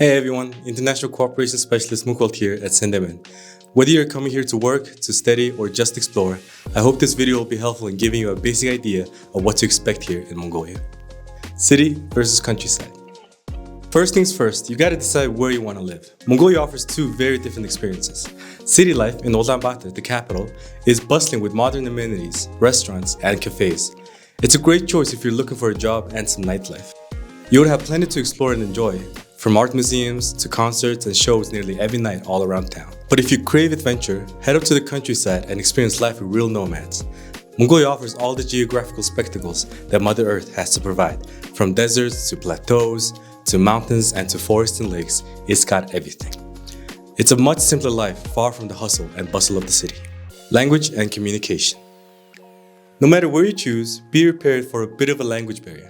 Hey everyone, International Cooperation Specialist Mukhwal here at SendMN. Whether you're coming here to work, to study, or just explore, I hope this video will be helpful in giving you a basic idea of what to expect here in Mongolia. City versus countryside. First things first, you gotta decide where you want to live. Mongolia offers two very different experiences. City life in Ulaanbaatar, the capital, is bustling with modern amenities, restaurants, and cafes. It's a great choice if you're looking for a job and some nightlife. You would have plenty to explore and enjoy, from art museums to concerts and shows nearly every night all around town. But if you crave adventure, head up to the countryside and experience life with real nomads. Mongolia offers all the geographical spectacles that Mother Earth has to provide. From deserts to plateaus, to mountains and to forests and lakes, it's got everything. It's a much simpler life, far from the hustle and bustle of the city. Language and communication. No matter where you choose, be prepared for a bit of a language barrier.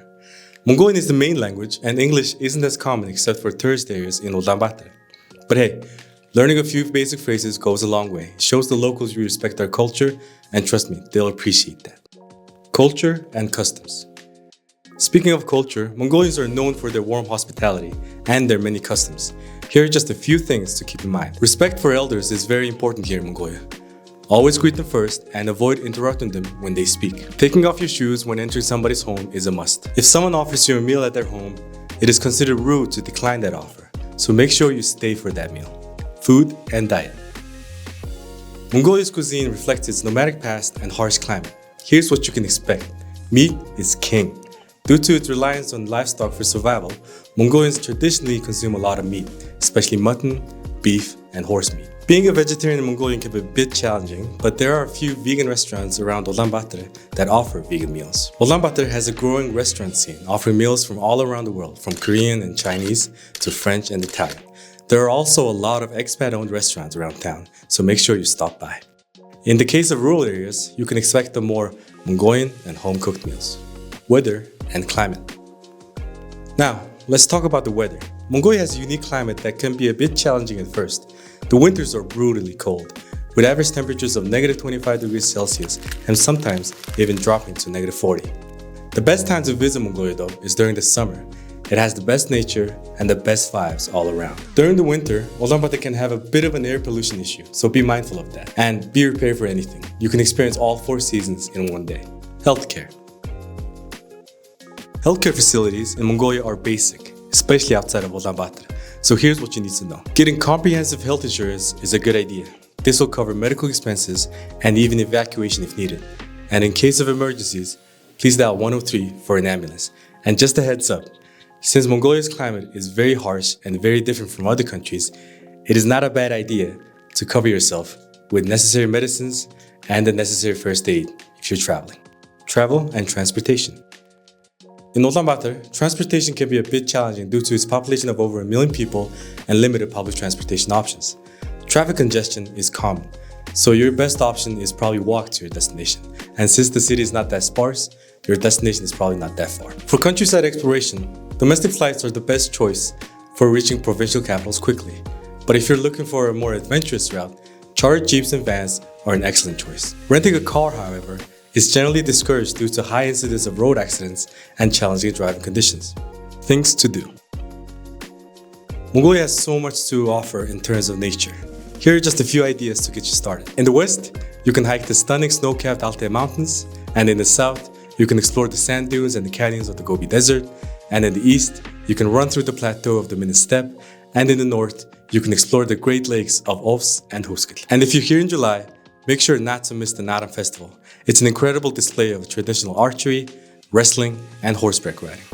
Mongolian is the main language, and English isn't as common except for tourist areas in Ulaanbaatar. But hey, learning a few basic phrases goes a long way. It shows the locals you respect our culture, and trust me, they'll appreciate that. Culture and customs. Speaking of culture, Mongolians are known for their warm hospitality and their many customs. Here are just a few things to keep in mind. Respect for elders is very important here in Mongolia. Always greet them first and avoid interrupting them when they speak. Taking off your shoes when entering somebody's home is a must. If someone offers you a meal at their home, it is considered rude to decline that offer, so make sure you stay for that meal. Food and diet. Mongolia's cuisine reflects its nomadic past and harsh climate. Here's what you can expect. Meat is king. Due to its reliance on livestock for survival, Mongolians traditionally consume a lot of meat, especially mutton, beef, and horse meat. Being a vegetarian in Mongolia can be a bit challenging, but there are a few vegan restaurants around Ulaanbaatar that offer vegan meals. Ulaanbaatar has a growing restaurant scene, offering meals from all around the world, from Korean and Chinese to French and Italian. There are also a lot of expat-owned restaurants around town, so make sure you stop by. In the case of rural areas, you can expect the more Mongolian and home-cooked meals. Weather and climate. Now, let's talk about the weather. Mongolia has a unique climate that can be a bit challenging at first. The winters are brutally cold, with average temperatures of -25°C and sometimes even dropping to -40. The best time to visit Mongolia though is during the summer. It has the best nature and the best vibes all around. During the winter, Ulaanbaatar can have a bit of an air pollution issue, so be mindful of that. And be prepared for anything. You can experience all 4 seasons in one day. Healthcare. Healthcare facilities in Mongolia are basic, especially outside of Ulaanbaatar. So here's what you need to know. Getting comprehensive health insurance is a good idea. This will cover medical expenses and even evacuation if needed. And in case of emergencies, please dial 103 for an ambulance. And just a heads up, since Mongolia's climate is very harsh and very different from other countries, it is not a bad idea to cover yourself with necessary medicines and the necessary first aid if you're traveling. Travel and transportation. In Ulaanbaatar, transportation can be a bit challenging due to its population of over 1 million people and limited public transportation options. Traffic congestion is common, so your best option is probably walk to your destination. And since the city is not that sparse, your destination is probably not that far. For countryside exploration, domestic flights are the best choice for reaching provincial capitals quickly. But if you're looking for a more adventurous route, chartered jeeps and vans are an excellent choice. Renting a car, however, is generally discouraged due to high incidence of road accidents and challenging driving conditions. Things to do. Mongolia has so much to offer in terms of nature. Here are just a few ideas to get you started. In the west, you can hike the stunning snow-capped Altai Mountains, and in the south, you can explore the sand dunes and the canyons of the Gobi Desert, and in the east, you can run through the plateau of the Minin Steppe, and in the north, you can explore the Great Lakes of Ovs and Huskil. And if you're here in July, make sure not to miss the Naram Festival. It's an incredible display of traditional archery, wrestling, and horseback riding.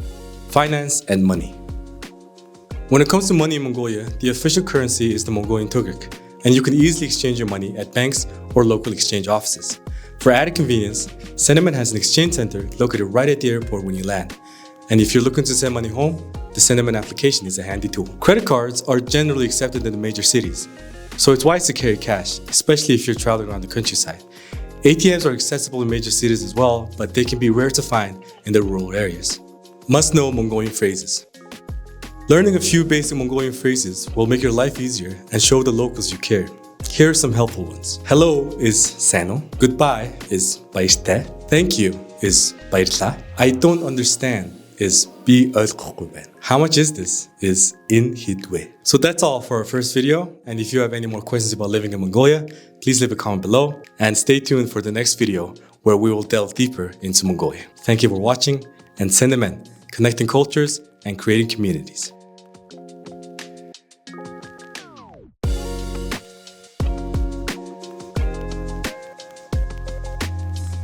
Finance and money. When it comes to money in Mongolia, the official currency is the Mongolian tugrik, and you can easily exchange your money at banks or local exchange offices. For added convenience, SendMN has an exchange center located right at the airport when you land. And if you're looking to send money home, the SendMN application is a handy tool. Credit cards are generally accepted in the major cities, so it's wise to carry cash, especially if you're traveling around the countryside. ATMs are accessible in major cities as well, but they can be rare to find in the rural areas. Must-know Mongolian phrases. Learning a few basic Mongolian phrases will make your life easier and show the locals you care. Here are some helpful ones. Hello is sano. Goodbye is baishte. Thank you is bairla. I don't understand is bi ödkuben. How much is this? Is in hitwe. So that's all for our first video. And if you have any more questions about living in Mongolia, please leave a comment below and stay tuned for the next video where we will delve deeper into Mongolia. Thank you for watching, and SendMN, connecting cultures and creating communities.